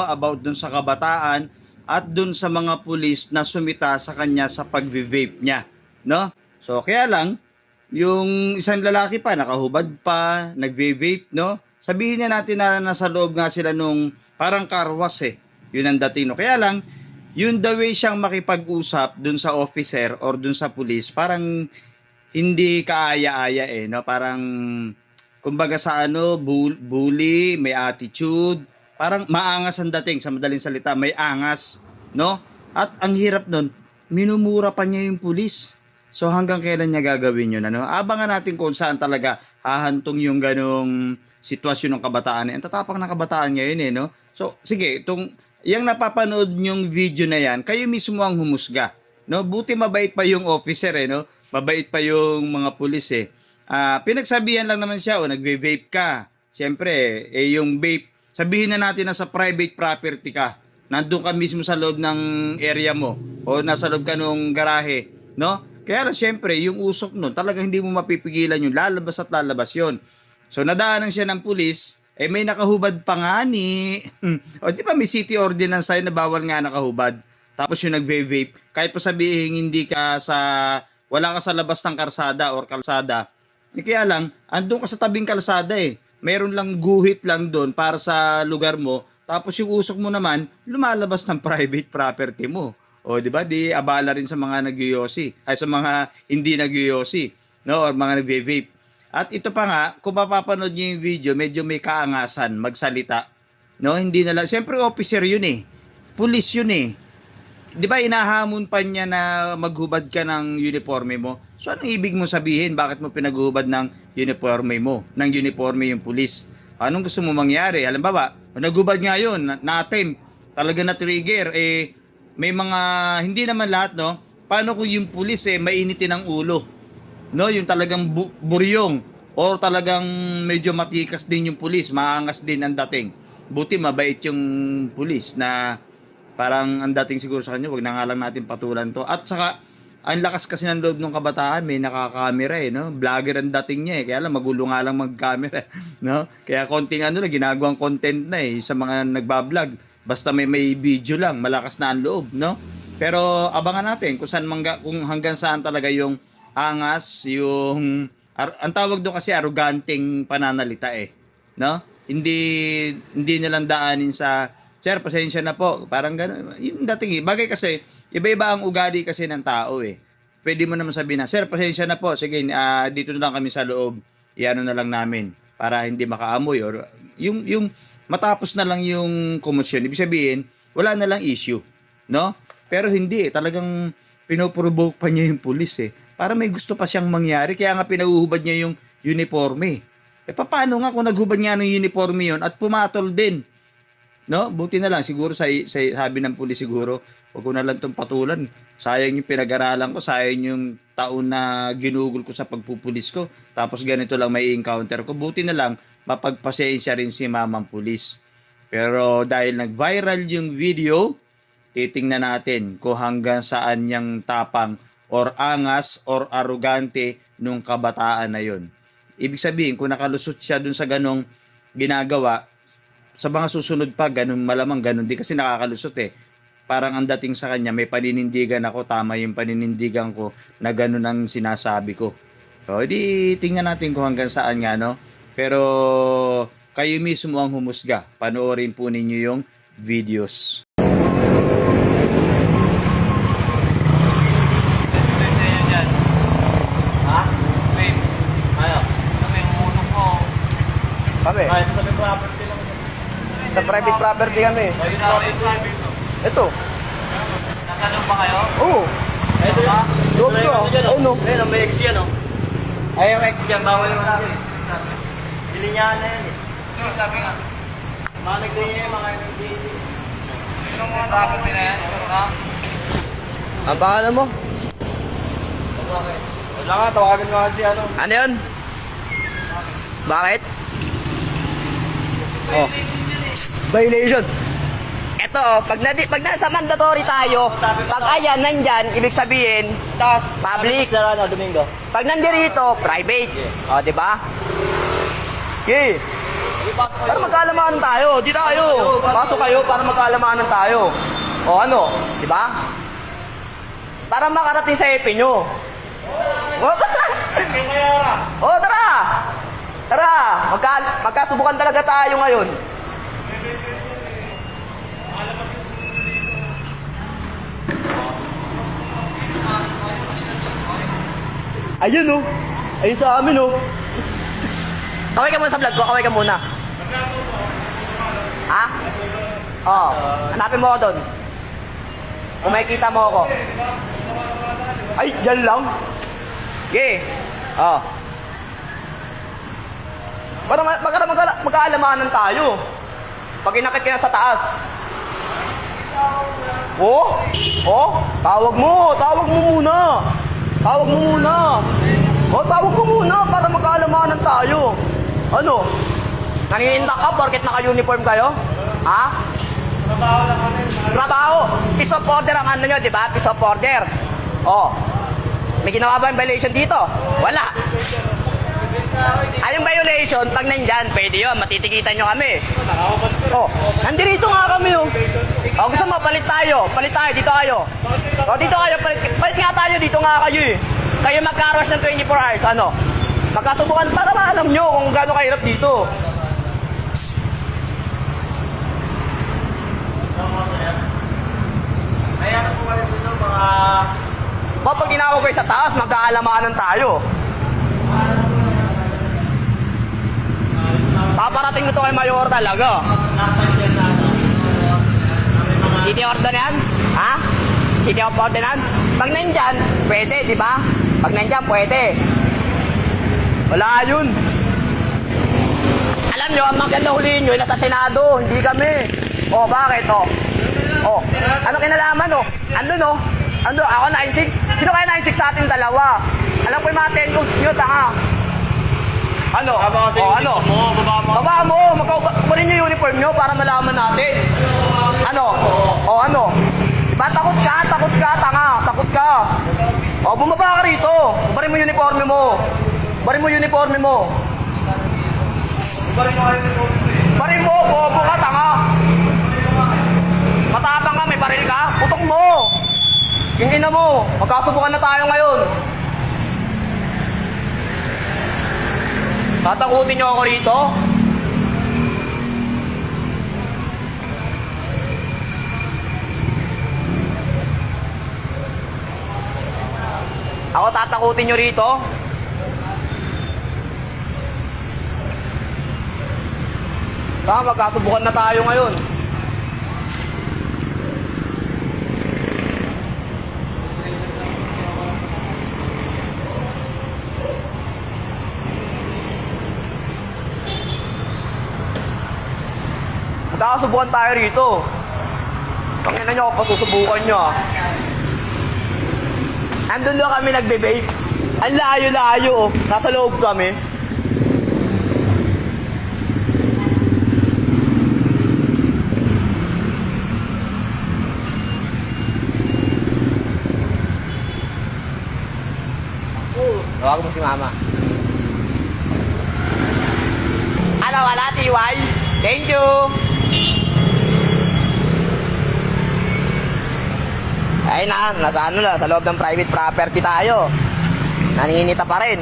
about dun sa kabataan at dun sa mga pulis na sumita sa kanya sa pagvi-vape niya, no? So kaya lang yung isang lalaki pa nakahubad pa, nagve-vape, no? Sabihin niya natin na nasa loob nga sila nung parang karwas Yun ang dating, no? Kaya lang yung the way siyang makipag-usap dun sa officer or dun sa pulis, parang hindi kaaya-aya no? Parang kumbaga sa bully, may attitude, parang maangas ang dating, sa madaling salita, may angas, no? At ang hirap nun, minumura pa niya yung pulis. So hanggang kailan niya gagawin yun, ano? Abangan natin kung saan talaga hahantong yung ganong sitwasyon ng kabataan. Ang tatapang ng kabataan ngayon no? So sige, yung napapanood yung video na yan, kayo mismo ang humusga, no? Buti mabait pa yung officer no? Mabait pa yung mga pulis pinagsabihan lang naman siya, nagve-vape ka. Siyempre, yung vape, sabihin na natin na sa private property ka. Nandun ka mismo sa loob ng area mo o nasa loob ka ng garahe, no? Kaya lang, siyempre, yung usok nun, talagang hindi mo mapipigilan yung lalabas at lalabas yun. So, nadaanan siya ng pulis, may nakahubad pa nga ni... o, di ba may city ordinance tayo na bawal nga nakahubad? Tapos yung nagve-vape, kahit pa sabihin hindi ka wala ka sa labas ng karsada or kalsada, kaya lang, andun ka sa tabing kalsada Meron lang guhit lang doon para sa lugar mo, tapos yung usok mo naman, lumalabas ng private property mo. O, di ba? Di abala rin sa mga nagyoyosi, ay sa mga hindi nagyoyosi, no? Or mga nagve-vape. At ito pa nga, kung mapapanood niyo yung video, medyo may kaangasan magsalita. No? Hindi na lang, siyempre officer yun Pulis yun Di ba inahamon pa niya na maghubad ka ng uniforme mo? So anong ibig mo sabihin? Bakit mo pinaghubad ng uniforme mo? Ng uniforme yung pulis? Anong gusto mo mangyari? Halimbawa, naghubad nga yun, na-attempt, talaga na-trigger, may mga, hindi naman lahat, no? Paano kung yung pulis, mainitin ang ulo? No? Yung talagang buryong, or talagang medyo matikas din yung pulis, maangas din ang dating. Buti mabait yung pulis na parang ang dating siguro sa kanya, wag na nga lang natin patulan to. At saka, ang lakas kasi ng loob ng kabataan, may nakakamera no? Vlogger ang dating niya kaya lang magulo nga lang mag-camera, no? Kaya konting na, ginagawang content na sa mga nagbablog. Basta may video lang, malakas na ang loob, no? Pero abangan natin kung kung hanggang saan talaga yung angas, yung ang tawag doon kasi arroganteng pananalita no? Hindi nilang daanin sa sir, pasensya na po. Parang gano'n. Yung dating bagay kasi, iba-iba ang ugali kasi ng tao Pwede mo naman sabihin na, sir, pasensya na po. Sige, dito na lang kami sa loob. Iano na lang namin para hindi makaamoy. Or yung matapos na lang yung komosyon. Ibig sabihin, wala na lang issue. No? Pero hindi Talagang pinoprovoke pa niya yung pulis Para may gusto pa siyang mangyari. Kaya nga pinauhubad niya yung uniforme. Paano nga kung naghubad niya ng uniforme yun at pumatol din? No, buti na lang siguro sa sabi ng pulis siguro, wag ko na lang tong patulan. Sayang yung pinag-aralan ko, sayang yung taon na ginugol ko sa pagpupulis ko. Tapos ganito lang may encounter ko. Buti na lang mapagpasensya rin si mamang pulis. Pero dahil nag-viral yung video, titingnan natin kung hanggang saan yung tapang or angas or arrogante nung kabataan na yon. Ibig sabihin, kung nakalusot siya dun sa ganong ginagawa, sa mga susunod pa, ganun malamang ganun din kasi nakakalusot Parang ang dating sa kanya, may paninindigan ako, tama yung paninindigan ko na ganun ang sinasabi ko. So, tingnan natin kung hanggang saan nga, no? Pero, kayo mismo ang humusga. Panoorin po ninyo yung videos. Ha? Wait. Ano? Kami yung unong ko. Kami? Ay, sa property lang. Sa private property kami. Ito. Nasanong ba kayo? Oo. Ito yun. Loob ko. Ayun no. Ayun, may ex yan Ay, yung ex dyan, bawal yung namin. Bili niya na yan sabi nga. Mga nagdaya mga nagdaya. Yung mga property na yan, Ang pangalan mo? Wala nga, tawagan ko kasi ano. Ano yun? Bakit? Oh. Violation. Ito pag nasa mandatory tayo, pag ayan nandyan, ibig sabihin, public. Domingo. Pag nandirito, private. O, di ba? Okay. Para magkaalamanan tayo. Di tayo. Pasok kayo para magkaalamanan tayo. O ano? Di ba? Para makarating sa EP nyo. O, tara! O, tara! Tara! Magkasubukan talaga tayo ngayon. Ayun oh. Ayun sa amin oh. Kaway ka muna sa vlog ko. Kaway ka muna. Ha? Oo. Hanapin mo ako doon. Kung makikita mo ako. Ay, yan lang. Okay. Oo. Para magkaalamanan tayo. Pag inakit ka na sa taas. Oh? Oh? Tawag mo muna. Tawag mo muna. Oh, tawag mo muna para magkaalamanan tayo. Ano? Naninindak ka porket naka-uniform kayo? Ha? Trabaho lang kami. Trabaho. Piece of order ang ano nyo, di ba? Piece of order. Oh. May ginawa ba yung violation dito? Wala. Ay, yung violation, pag nandyan, pwede yun. Matitikitan nyo kami. Oh. Nandito nga kami, oh. Oh, gusto mo, palit tayo. Palit tayo, dito kayo. Oh, dito kayo. Palit nga tayo, dito nga kayo, eh. Kayo magka-rush ng 24 hours, ano? Magkasubukan para maalam nyo kung gaano kahirap dito. May ano po kami dito, mga... Pag ginawag kayo sa taas, magkaalamanan tayo. Paparating nito kay Mayor talaga. nasa dyan na ano. City Ordinance? Ha? City of Ordinance? Pag nandyan, pwede, di ba? Pag nandyan, pwede. Wala yun. Alam nyo, ang maganda huliin nyo, nasa Senado, hindi kami. O, bakit? O, ano kinalaman, o? Andun, o. Andun, ako 9-6. Sino kaya 9-6 sa ating dalawa? Alam ko yung mga 10 codes nyo, tanga. Ano? O, ano? Baba mo. Magkukunin nyo yung uniform nyo para malaman natin. Ano? O, ano? Diba takot ka, tanga. Takot ka. O, bumaba ka rito. Barin mo yung uniforme mo. Barin mo yung uniforme mo. Barin mo, bobo ka, tanga. Matapang ka, may baril ka. Putok mo. Yung ina mo. Magkasubukan na tayo ngayon. Tatakutin nyo ako rito? Ako tatakutin nyo rito? Magkasubukan na tayo ngayon. Magkakasubukan tayo rito. Pangina nyo ako, pasusubukan nyo. Andun doon kami nagbe-vape. Ang layo-layo, oh. Nasa loob kami. Tawag mo si Mama. Ano, wala, TY? Thank you! Ay na, nasa ano na, sa loob ng private property tayo. Naninginita pa rin.